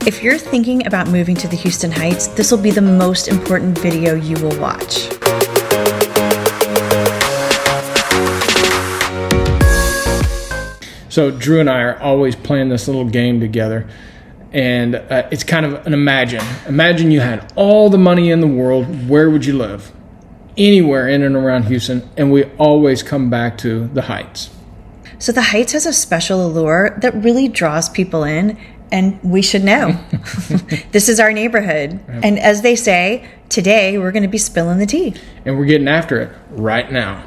If you're thinking about moving to the Houston Heights, this will be the most important video you will watch. So Drew and I are always playing this little game together, and it's kind of an imagine. Imagine you had all the money in the world. Where would you live? Anywhere in and around Houston, and we always come back to the Heights. So the Heights has a special allure that really draws people in, and we should know. This is our neighborhood. And as they say, today we're going to be spilling the tea. And we're getting after it right now.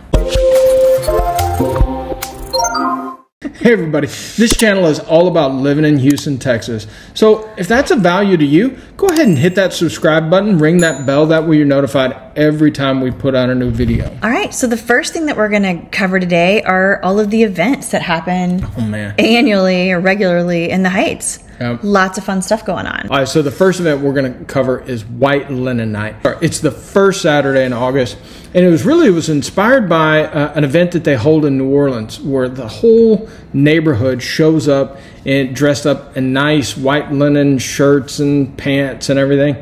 Hey everybody, this channel is all about living in Houston, Texas. So if that's of value to you, go ahead and hit that subscribe button, ring that bell, that way you're notified every time we put out a new video. All right, so the first thing that we're going to cover today are all of the events that happen annually or regularly in the Heights. Yep. Lots of fun stuff going on. All right, so the first event we're going to cover is White Linen Night. It's the first Saturday in August, and it was inspired by an event that they hold in New Orleans, where the whole neighborhood shows up and dressed up in nice white linen shirts and pants and everything,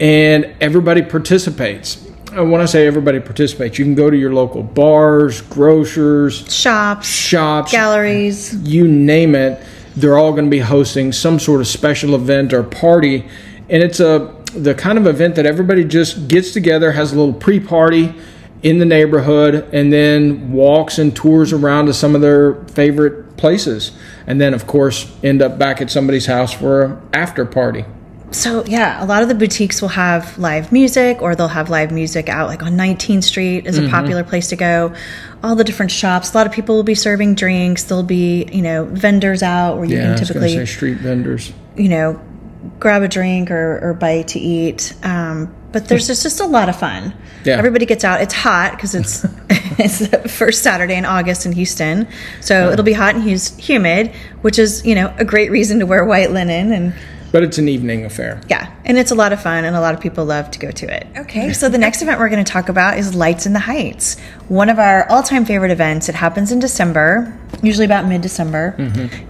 and everybody participates. When I say everybody participates, you can go to your local bars, grocers, shops, galleries, you name it. They're all going to be hosting some sort of special event or party, and it's the kind of event that everybody just gets together, has a little pre-party in the neighborhood, and then walks and tours around to some of their favorite places, and then of course end up back at somebody's house for an after party. So yeah, a lot of the boutiques will have live music, or they'll have live music out like on 19th Street is a popular place to go. All the different shops, a lot of people will be serving drinks. There'll be, vendors out where you can typically, I was gonna say street vendors, grab a drink or bite to eat. But there's just a lot of fun. Yeah. Everybody gets out. It's hot because it's the first Saturday in August in Houston. So it'll be hot and humid, which is, a great reason to wear white linen. But it's an evening affair. Yeah, and it's a lot of fun, and a lot of people love to go to it. Okay, so the next event we're going to talk about is Lights in the Heights. One of our all-time favorite events. It happens in December, usually about mid-December.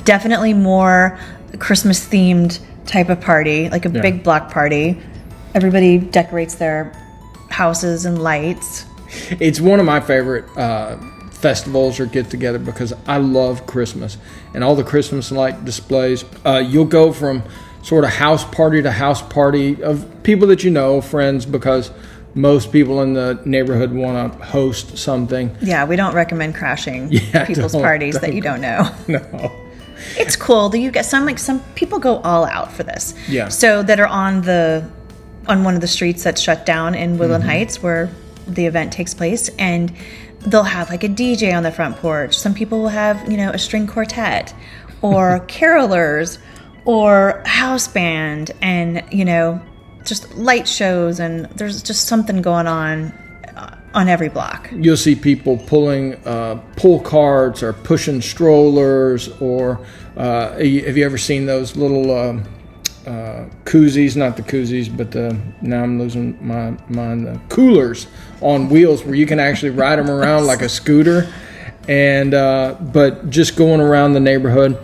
Definitely more Christmas-themed type of party, like a big block party. Everybody decorates their houses and lights. It's one of my favorite festivals or get-together because I love Christmas and all the Christmas light displays. You'll go from sort of house party to house party of people that you know, friends, because most people in the neighborhood want to host something. Yeah, we don't recommend crashing people's parties that you don't know. No. It's cool that you get some people go all out for this. Yeah. So that are on one of the streets that's shut down in Woodland Heights where the event takes place, and they'll have like a DJ on the front porch. Some people will have, a string quartet or carolers or house band, and just light shows, and there's just something going on every block. You'll see people pulling pull carts or pushing strollers, or have you ever seen those little koozies, not the koozies, but now I'm losing my mind, the coolers on wheels where you can actually ride them around like a scooter, and but just going around the neighborhood.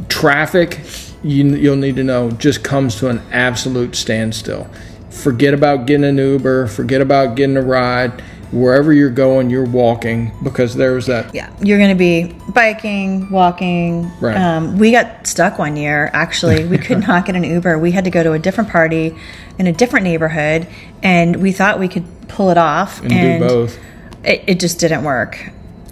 Traffic, you'll need to know, just comes to an absolute standstill. Forget about getting an Uber, forget about getting a ride. Wherever you're going, you're walking, because there's that. Yeah, you're going to be biking, walking. Right. We got stuck one year, actually. We could not get an Uber. We had to go to a different party in a different neighborhood, and we thought we could pull it off. And do both. It just didn't work.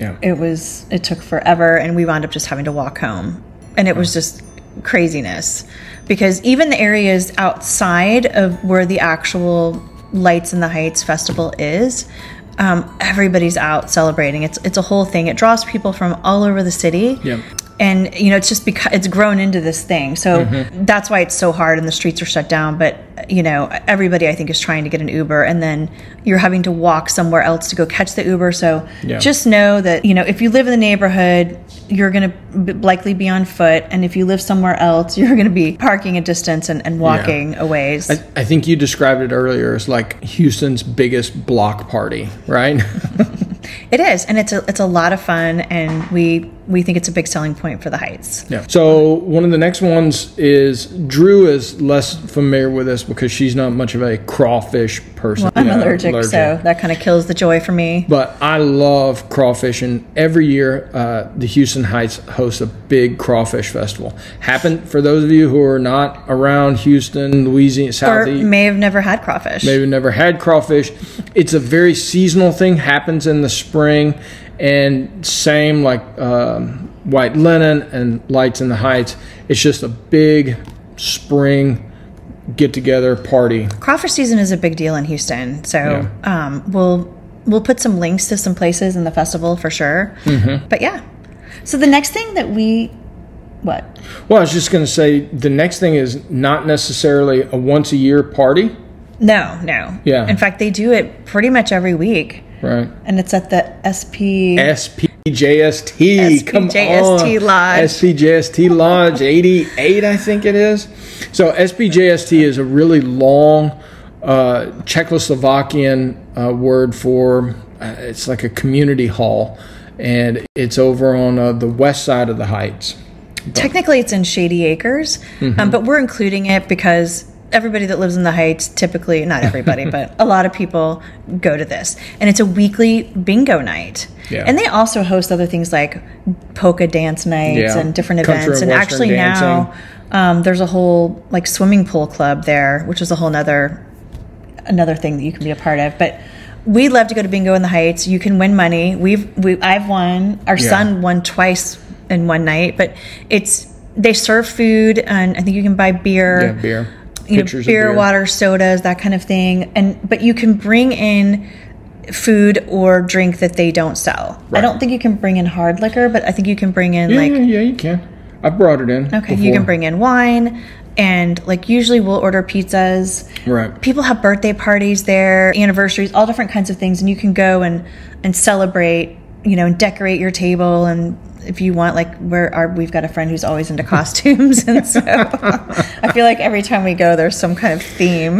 Yeah. It took forever, and we wound up just having to walk home. And it was just craziness, because even the areas outside of where the actual Lights in the Heights festival is, everybody's out celebrating. It's a whole thing. It draws people from all over the city. Yeah. And it's just because it's grown into this thing. So that's why it's so hard and the streets are shut down. But everybody, I think, is trying to get an Uber, and then you're having to walk somewhere else to go catch the Uber. So just know that, if you live in the neighborhood, you're going to likely be on foot. And if you live somewhere else, you're going to be parking a distance and walking a ways. I think you described it earlier as like Houston's biggest block party, right? It is, and it's a lot of fun, and we we think it's a big selling point for the Heights. Yeah. So one of the next ones is Dru is less familiar with this because she's not much of a crawfish person. Well, I'm allergic, so that kind of kills the joy for me. But I love crawfish, and every year the Houston Heights hosts a big crawfish festival. For those of you who are not around Houston, Louisiana, Southeast, or may have never had crawfish. Maybe never had crawfish. It's a very seasonal thing. Happens in the spring, and same like White Linen and Lights in the Heights. It's just a big spring get-together party. Crawfish season is a big deal in Houston, so we'll put some links to some places in the festival for sure. But yeah, so the next thing that what? Well, I was just going to say the next thing is not necessarily a once-a-year party. No. Yeah. In fact, they do it pretty much every week. Right. And it's at the SPJST. Come on. Lodge. SPJST Lodge 88, I think it is. So SPJST is a really long Czechoslovakian word for, it's like a community hall. And it's over on the west side of the Heights. Technically, it's in Shady Acres, but we're including it because everybody that lives in the Heights, typically, not everybody, but a lot of people go to this. And it's a weekly bingo night. Yeah. And they also host other things like polka dance nights and different events. And actually dancing. Now there's a whole like swimming pool club there, which is a whole another thing that you can be a part of. But we love to go to bingo in the Heights. You can win money. I've won. Our son won twice in one night. But they serve food, and I think you can buy beer. Yeah, beer. Beer, water, sodas, that kind of thing. But you can bring in food or drink that they don't sell. Right. I don't think you can bring in hard liquor, but I think you can bring in yeah, you can. I brought it in. Okay, before. You can bring in wine. And like usually we'll order pizzas. Right. People have birthday parties there, anniversaries, all different kinds of things, and you can go and celebrate, and decorate your table. And if you want, like we've got a friend who's always into costumes, and so I feel like every time we go, there's some kind of theme.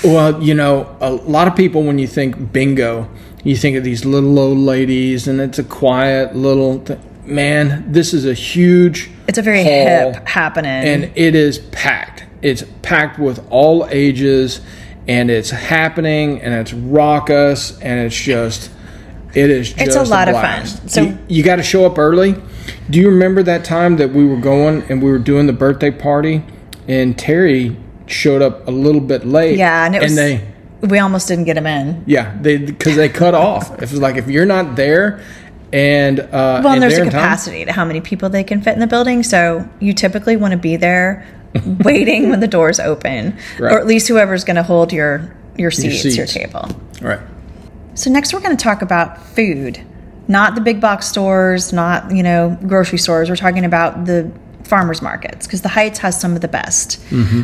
Well, a lot of people, when you think bingo, you think of these little old ladies, and it's a quiet little man, this is a huge It's a very hall, hip happening. And it is packed. It's packed with all ages, and it's happening, and it's raucous, and it's a lot of fun. So you got to show up early. Do you remember that time that we were going and we were doing the birthday party, and Terry showed up a little bit late? Yeah, and we almost didn't get him in. Yeah, because they cut off. It was like if you're not there. And there's a capacity to how many people they can fit in the building. So you typically want to be there waiting when the doors open. Right. Or at least whoever's going to hold your seats, your table. Right. So next we're going to talk about food. Not the big box stores, not, grocery stores. We're talking about the farmers markets because the Heights has some of the best.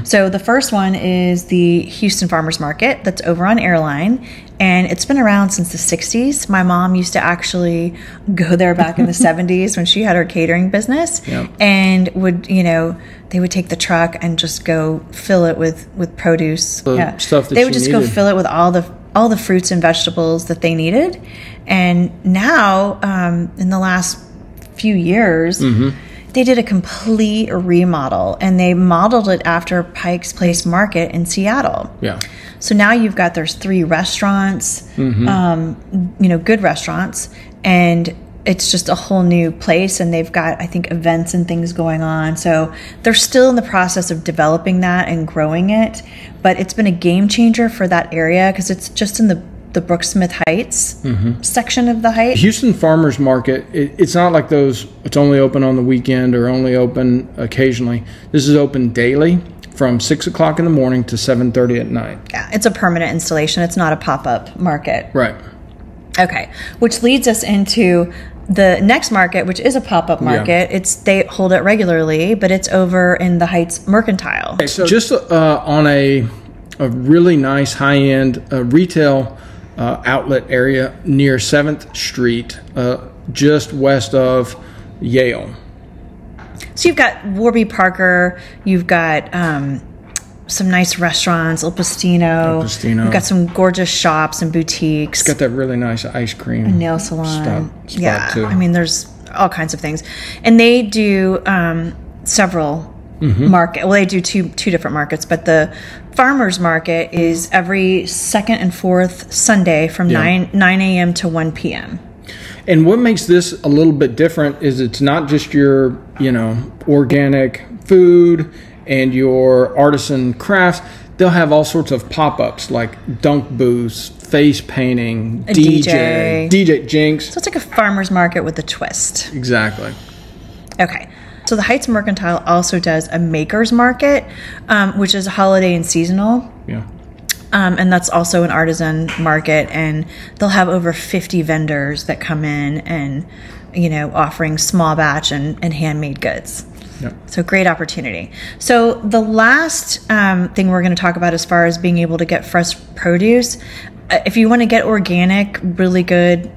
So the first one is the Houston Farmers Market that's over on Airline, and it's been around since the 60s. My mom used to actually go there back in the 70s when she had her catering business, and they would take the truck and just go fill it with produce. Stuff that they would just go fill it with all the fruits and vegetables that they needed. And now in the last few years, they did a complete remodel, and they modeled it after Pike's Place Market in Seattle. Yeah. So now there's 3 restaurants, good restaurants, and it's just a whole new place, and they've got, I think, events and things going on. So they're still in the process of developing that and growing it, but it's been a game changer for that area because it's just in the Brooksmith Heights section of the Heights. Houston Farmers Market, it's not like those, it's only open on the weekend or only open occasionally. This is open daily from 6 o'clock in the morning to 7:30 at night. Yeah, it's a permanent installation. It's not a pop-up market. Right. Okay, which leads us into the next market, which is a pop-up market. They hold it regularly, but it's over in the Heights Mercantile. Okay, so just on a really nice high-end retail outlet area near 7th Street, just west of Yale. So you've got Warby Parker, you've got some nice restaurants, Il Postino. You've got some gorgeous shops and boutiques. It's got that really nice ice cream. A nail salon. Spot too. I mean, there's all kinds of things. And they do several market. Well, they do two different markets, but the farmers market is every second and fourth Sunday from 9 a.m. to 1 p.m. And what makes this a little bit different is it's not just your, organic food and your artisan crafts. They'll have all sorts of pop-ups like dunk booths, face painting, DJ Jinx. So it's like a farmer's market with a twist. Exactly. Okay. So the Heights Mercantile also does a maker's market, which is holiday and seasonal. Yeah. And that's also an artisan market, and they'll have over 50 vendors that come in and, offering small batch and handmade goods. Yep. So great opportunity. So the last thing we're going to talk about as far as being able to get fresh produce, if you want to get organic, really good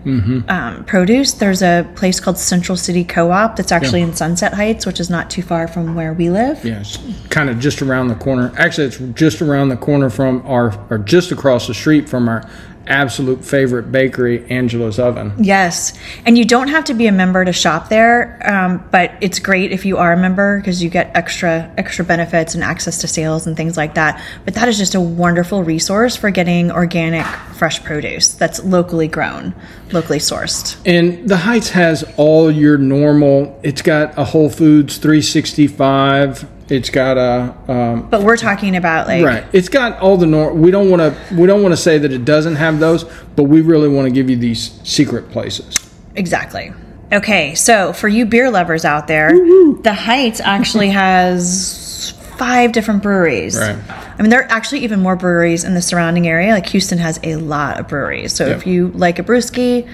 produce, there's a place called Central City Co-op that's actually in Sunset Heights, which is not too far from where we live. Yeah, it's kind of just around the corner. Actually, it's just around the corner from or just across the street from our absolute favorite bakery, Angela's Oven. Yes, and you don't have to be a member to shop there, but it's great if you are a member because you get extra benefits and access to sales and things like that. But that is just a wonderful resource for getting organic, fresh produce that's locally grown, locally sourced. And the Heights has all your normal. It's got a Whole Foods 365. It's got a. But we're talking about right. It's got all the We don't want to say that it doesn't have those, but we really want to give you these secret places. Exactly. Okay, so for you beer lovers out there, the Heights actually has 5 different breweries. Right. I mean, there are actually even more breweries in the surrounding area. Like Houston has a lot of breweries. So if you like a brewski,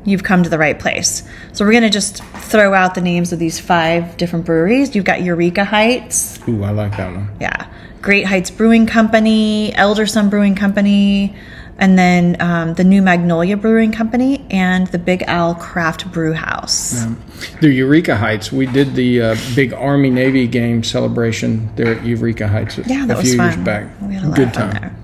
you've come to the right place. So we're going to just throw out the names of these 5 different breweries. You've got Eureka Heights. Ooh, I like that one. Yeah. Great Heights Brewing Company, Elderson Brewing Company, and then the New Magnolia Brewing Company, and the Big Al Craft Brew House. Yeah. The Eureka Heights, we did the big Army-Navy game celebration there at Eureka Heights a few years back. We had a lot of fun there.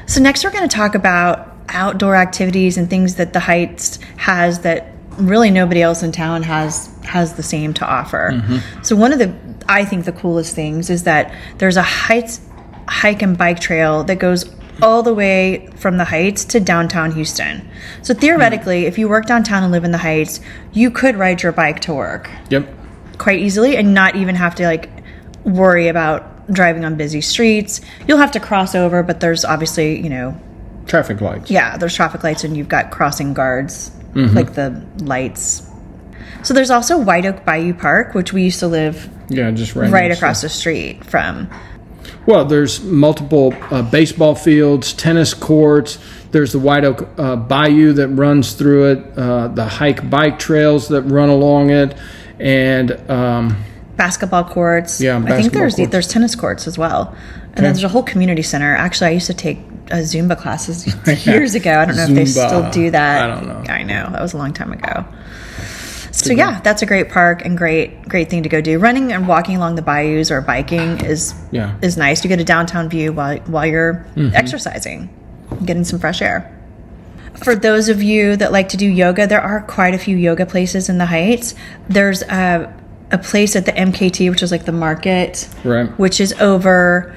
So next we're going to talk about outdoor activities and things that the Heights has that really nobody else in town has the same to offer. So one of I think the coolest things is that there's a Heights hike and bike trail that goes all the way from the Heights to downtown Houston. So theoretically, if you work downtown and live in the Heights, you could ride your bike to work. Yep. Quite easily and not even have to worry about driving on busy streets. You'll have to cross over, but there's obviously, traffic lights. Yeah, there's traffic lights and you've got crossing guards, like the lights. So there's also White Oak Bayou Park, which we used to live just right across the street from. Well, there's multiple baseball fields, tennis courts. There's the White Oak Bayou that runs through it, the hike bike trails that run along it, and basketball courts. Yeah, I think there's tennis courts as well. And then there's a whole community center. Actually, I used to take Zumba classes years ago. I don't know if they still do that. I don't know. I know. That was a long time ago. So yeah, that's a great park and great thing to go do. Running and walking along the bayous or biking is nice. You get a downtown view while you're exercising, getting some fresh air. For those of you that like to do yoga, there are quite a few yoga places in the Heights. There's a place at the MKT, which is like the market, which is over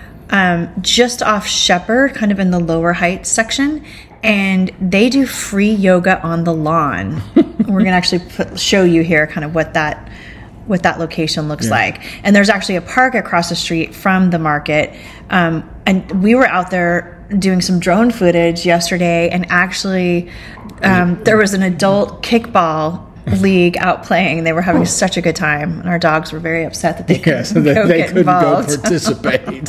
just off Shepherd, kind of in the lower Heights section. And they do free yoga on the lawn. We're going to actually show you here kind of what that location looks like. And there's actually a park across the street from the market. And we were out there doing some drone footage yesterday, and actually there was an adult kickball league out playing. They were having such a good time, and our dogs were very upset that they couldn't go participate.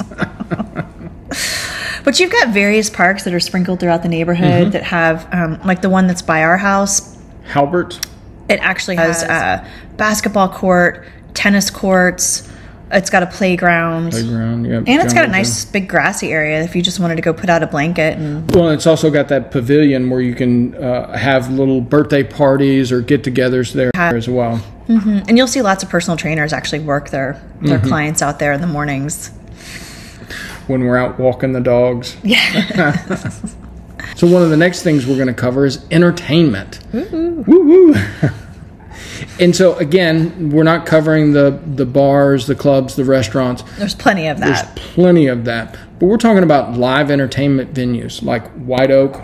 But you've got various parks that are sprinkled throughout the neighborhood that have, like the one that's by our house. Halbert? It actually has a basketball court, tennis courts. It's got a playground. And it's got a nice big grassy area if you just wanted to go put out a blanket. Well, it's also got that pavilion where you can have little birthday parties or get-togethers there as well. And you'll see lots of personal trainers actually work their clients out there in the mornings. When we're out walking the dogs. Yeah. So one of the next things we're going to cover is entertainment. Woo-woo. And so, again, we're not covering the bars, the clubs, the restaurants. There's plenty of that. There's plenty of that. But we're talking about live entertainment venues like White Oak.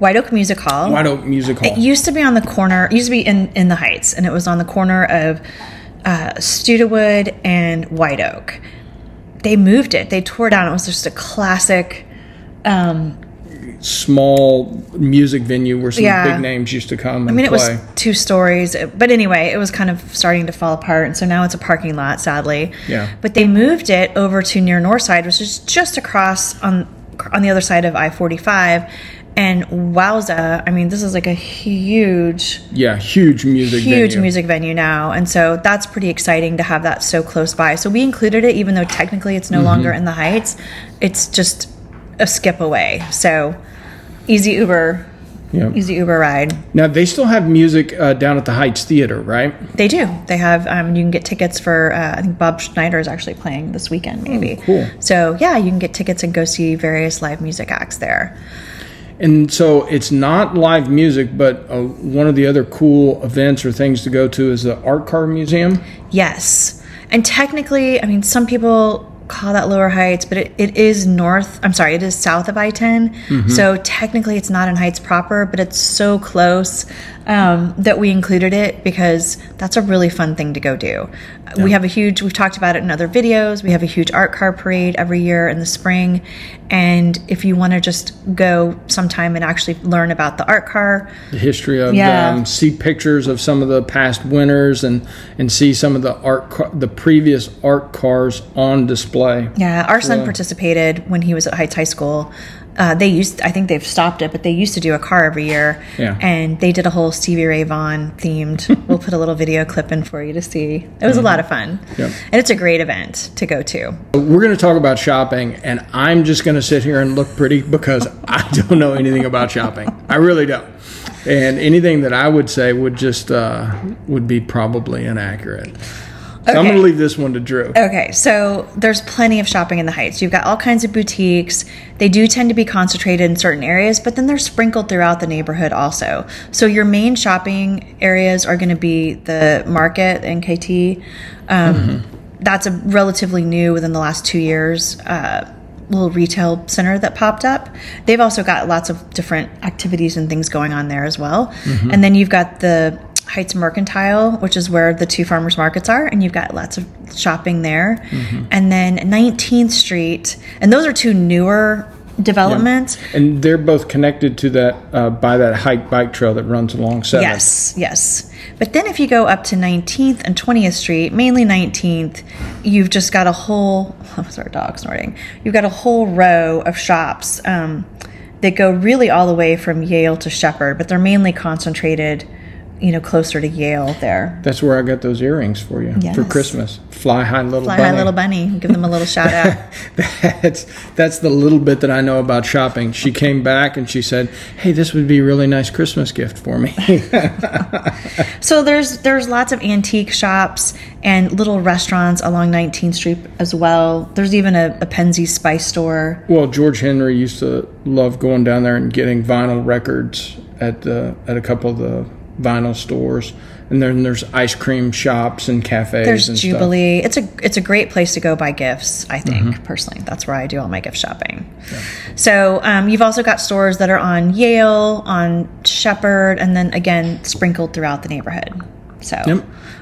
White Oak Music Hall. White Oak Music Hall. It used to be on the corner. It used to be in the Heights, and it was on the corner of Studewood and White Oak. They moved it. They tore it down. It was just a classic... small music venue where some big names used to come and play. It was 2 stories, but anyway, it was kind of starting to fall apart, and so now it's a parking lot, sadly. Yeah. But they moved it over to near Northside, which is just across on the other side of I-45, and wowza, I mean, this is like a huge music venue now, and so that's pretty exciting to have that so close by. So we included it, even though technically it's no longer in the Heights. It's just a skip away, so easy Uber ride. Now they still have music down at the Heights Theater, right? They do. They have you can get tickets for I think Bob Schneider is actually playing this weekend, maybe. Oh, cool. So yeah, you can get tickets and go see various live music acts there. And so it's not live music, but one of the other cool events or things to go to is the Art Car Museum. Yes, and technically, I mean, some people call that Lower Heights, but it is it is south of I-10. So technically it's not in Heights proper, but it's so close that we included it because that's a really fun thing to go do. Yeah. We've talked about it in other videos. We have a huge art car parade every year in the spring. And if you want to just go sometime and actually learn about the art car, the history of them, see pictures of some of the past winners and see some of the previous art cars on display. Yeah, our son participated when he was at Heights High School. I think they've stopped it, but they used to do a car every year. Yeah. And they did a whole Stevie Ray Vaughan themed. We'll put a little video clip in for you to see. It was a lot of fun. Yep. And it's a great event to go to. We're going to talk about shopping, and I'm just going to sit here and look pretty because I don't know anything about shopping. I really don't. And anything that I would say would just would be probably inaccurate. So I'm going to leave this one to Drew. Okay, so there's plenty of shopping in the Heights. You've got all kinds of boutiques. They do tend to be concentrated in certain areas, but then they're sprinkled throughout the neighborhood also. So your main shopping areas are going to be the Market, NKT. That's a relatively new, within the last 2 years, little retail center that popped up. They've also got lots of different activities and things going on there as well. And then you've got the Heights Mercantile, which is where the 2 farmers markets are, and you've got lots of shopping there. And then 19th Street, and those are 2 newer developments. Yeah. And they're both connected to that by that hike bike trail that runs along 7th. Yes. But then if you go up to 19th and 20th Street, mainly 19th, you've just got a whole, what's our dog snorting? You've got a whole row of shops that go really all the way from Yale to Shepherd, but they're mainly concentrated closer to Yale there. That's where I got those earrings for you for Christmas. Fly High Little Bunny. Fly High Little Bunny. Give them a little shout out. That's the little bit that I know about shopping. She came back and she said, "Hey, this would be a really nice Christmas gift for me." So there's lots of antique shops and little restaurants along 19th Street as well. There's even a Penzeys Spice store. Well, George Henry used to love going down there and getting vinyl records at a couple of the vinyl stores, and then there's ice cream shops and cafes. There's Jubilee. It's a great place to go buy gifts. I think personally, that's where I do all my gift shopping. Yeah. So you've also got stores that are on Yale, on Shepherd, and then again sprinkled throughout the neighborhood. So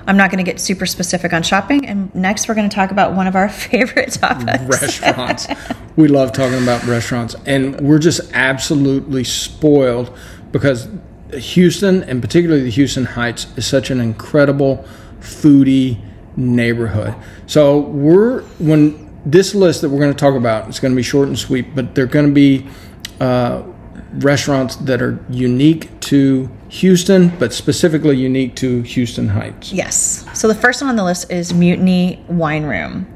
I'm not going to get super specific on shopping. And next, we're going to talk about one of our favorite topics: restaurants. We love talking about restaurants, and we're just absolutely spoiled because Houston, and particularly the Houston Heights, is such an incredible foodie neighborhood. So when this list that we're going to talk about, it's going to be short and sweet, but they're going to be restaurants that are unique to Houston, but specifically unique to Houston Heights. Yes. So the first one on the list is Mutiny Wine Room.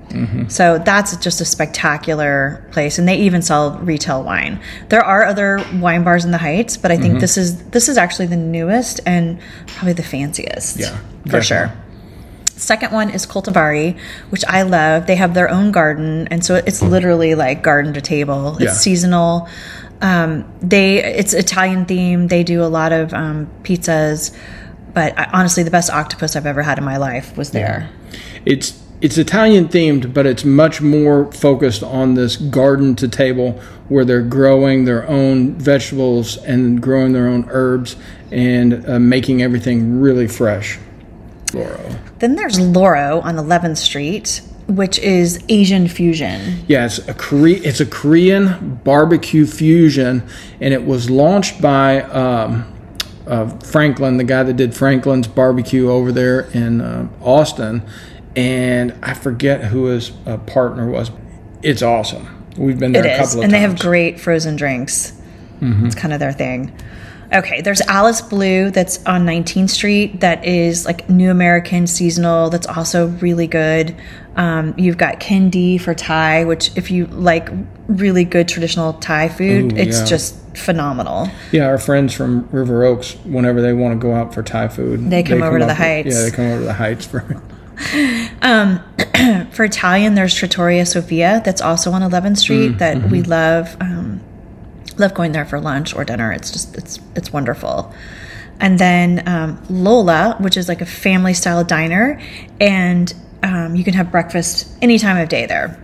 So that's just a spectacular place, and they even sell retail wine. There are other wine bars in the Heights, but I think this is actually the newest and probably the fanciest. Yeah, for sure. Second one is Cultivari, which I love. They have their own garden, and so it's literally like garden to table. It's seasonal. It's Italian themed. They do a lot of pizzas, But honestly, the best octopus I've ever had in my life was there. It's Italian themed, but it's much more focused on this garden to table where they're growing their own vegetables and growing their own herbs and making everything really fresh. Loro. Then there's Loro on 11th Street, which is Asian fusion. Yeah, it's a Korean barbecue fusion, and it was launched by Franklin, the guy that did Franklin's Barbecue over there in Austin, and I forget who his partner was. It's awesome. We've been there a couple of times. And they have great frozen drinks. It's kind of their thing. Okay, there's Alice Blue that's on 19th Street that is like New American seasonal. That's also really good. You've got Kendi for Thai, which if you like really good traditional Thai food, it's just phenomenal. Yeah, our friends from River Oaks, whenever they want to go out for Thai food, they come over to the Heights. They come over to the Heights for for Italian, there's Trattoria Sofia that's also on 11th Street that we love. Love going there for lunch or dinner. It's just it's wonderful. And then Lola, which is like a family style diner, and you can have breakfast any time of day there.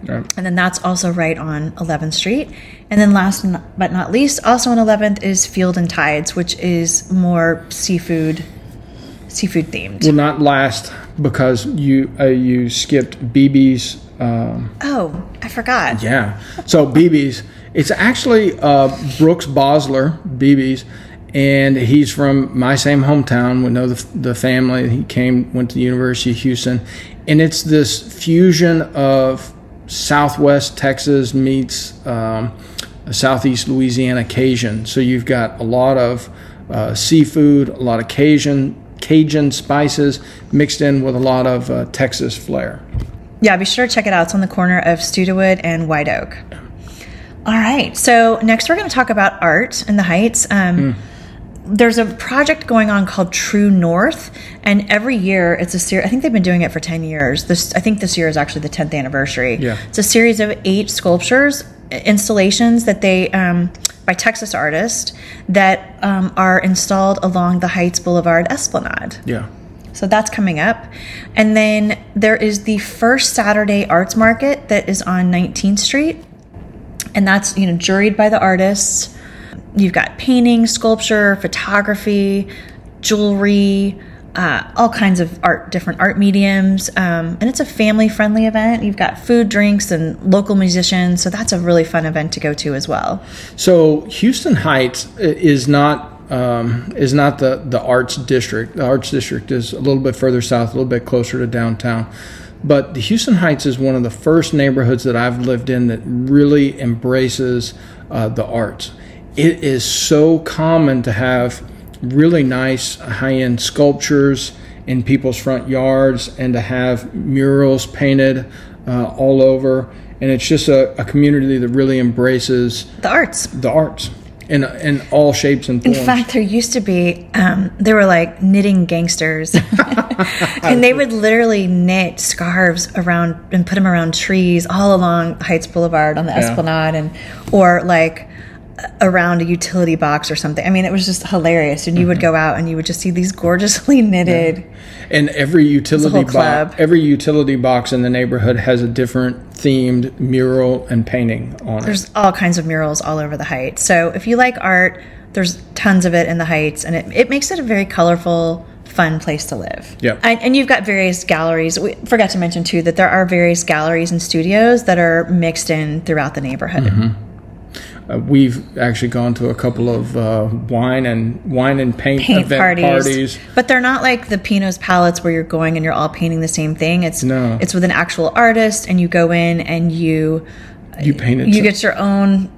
Right. And then that's also right on 11th Street. And then last but not least, also on 11th is Field and Tides, which is more seafood themed. Will not last because you skipped BB's. Oh, I forgot. Yeah. So BB's. It's actually Brooks Bosler, BB's, and he's from my same hometown. We know the family. He went to the University of Houston, and it's this fusion of Southwest Texas meets Southeast Louisiana Cajun. So you've got a lot of seafood, a lot of Cajun spices mixed in with a lot of Texas flair. Yeah, be sure to check it out. It's on the corner of Studewood and White Oak. All right, so next we're going to talk about art in the Heights. There's a project going on called True North, and every year it's a series. I think they've been doing it for 10 years. I think this year is actually the 10th anniversary. Yeah. It's a series of 8 sculptures, installations that they, by Texas artists, that are installed along the Heights Boulevard Esplanade. Yeah. So that's coming up. And then there is the first Saturday Arts Market that is on 19th Street. And that's, juried by the artists. You've got painting, sculpture, photography, jewelry, all kinds of different art mediums. And it's a family-friendly event. You've got food, drinks, and local musicians. So that's a really fun event to go to as well. So Houston Heights is not the arts district. The arts district is a little bit further south, a little bit closer to downtown. But the Houston Heights is one of the first neighborhoods that I've lived in that really embraces the arts. It is so common to have really nice high-end sculptures in people's front yards and to have murals painted all over. And it's just a community that really embraces the arts. In all shapes and forms. In fact, there used to be, they were like knitting gangsters. And they would literally knit scarves around and put them around trees all along Heights Boulevard on the Esplanade, or like around a utility box or something. I mean, it was just hilarious. And you would go out and you would just see these gorgeously knitted. Yeah. And every utility box in the neighborhood has a different themed mural and painting on it. There's all kinds of murals all over the Heights. So if you like art, there's tons of it in the Heights, and it makes it a very colorful, fun place to live. Yeah. And you've got various galleries. We forgot to mention too that there are various galleries and studios that are mixed in throughout the neighborhood. We've actually gone to a couple of wine and paint event parties. But they're not like the Pino's palettes where you're going and you're all painting the same thing. It's with an actual artist, and you go in and you paint it. You get your own,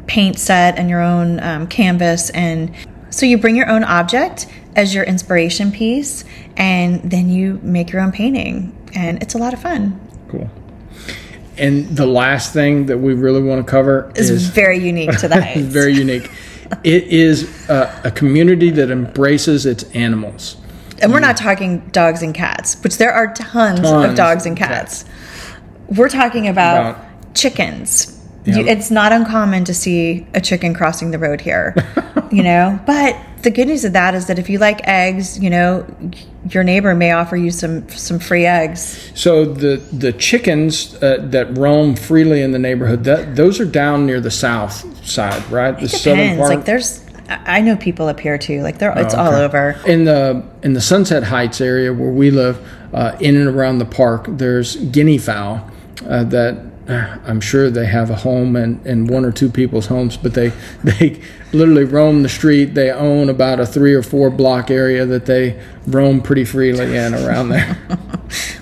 paint set and your own canvas, and so you bring your own object as your inspiration piece, and then you make your own painting, and it's a lot of fun. Cool. And the last thing that we really want to cover is very unique to the Heights. Very unique. It is a community that embraces its animals. And we're not talking dogs and cats, which there are tons of dogs and cats. We're talking about chickens. Yep. It's not uncommon to see a chicken crossing the road here, But The good news of that is that if you like eggs, you know, your neighbor may offer you some free eggs. So the chickens that roam freely in the neighborhood, those are down near the south side, right? The southern part. Like I know people up here too. Like it's all over. In the Sunset Heights area where we live, in and around the park, there's guinea fowl that I'm sure they have a home in one or two people's homes, but they literally roam the street. They own about a 3 or 4 block area that they roam pretty freely in around there.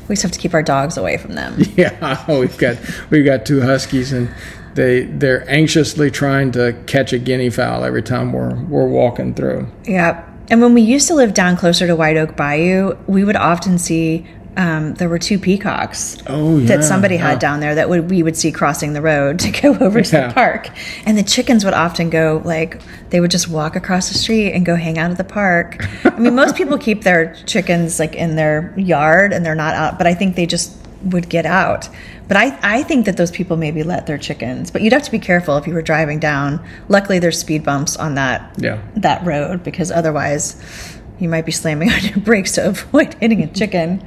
We just have to keep our dogs away from them. Yeah, we've got 2 huskies, and they're anxiously trying to catch a guinea fowl every time we're walking through. Yeah, and when we used to live down closer to White Oak Bayou, we would often see. There were 2 peacocks that somebody had down there that we would see crossing the road to go over to the park. And the chickens would often go, like, they would just walk across the street and go hang out at the park. I mean, most people keep their chickens, like, in their yard and they're not out, but I think they just would get out. But I think that those people maybe let their chickens. But you'd have to be careful if you were driving down. Luckily, there's speed bumps on that road, because otherwise you might be slamming on your brakes to avoid hitting a chicken,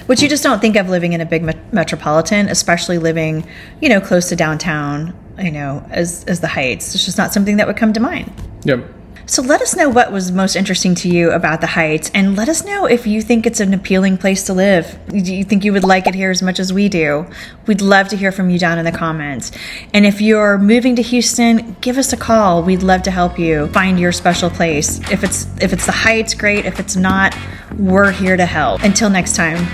which you just don't think of living in a big metropolitan, especially living, you know, close to downtown, you know, as the Heights. It's just not something that would come to mind. Yep. So let us know what was most interesting to you about the Heights, and let us know if you think it's an appealing place to live. Do you think you would like it here as much as we do? We'd love to hear from you down in the comments. And if you're moving to Houston, give us a call. We'd love to help you find your special place. If it's the Heights, great. If it's not, we're here to help. Until next time.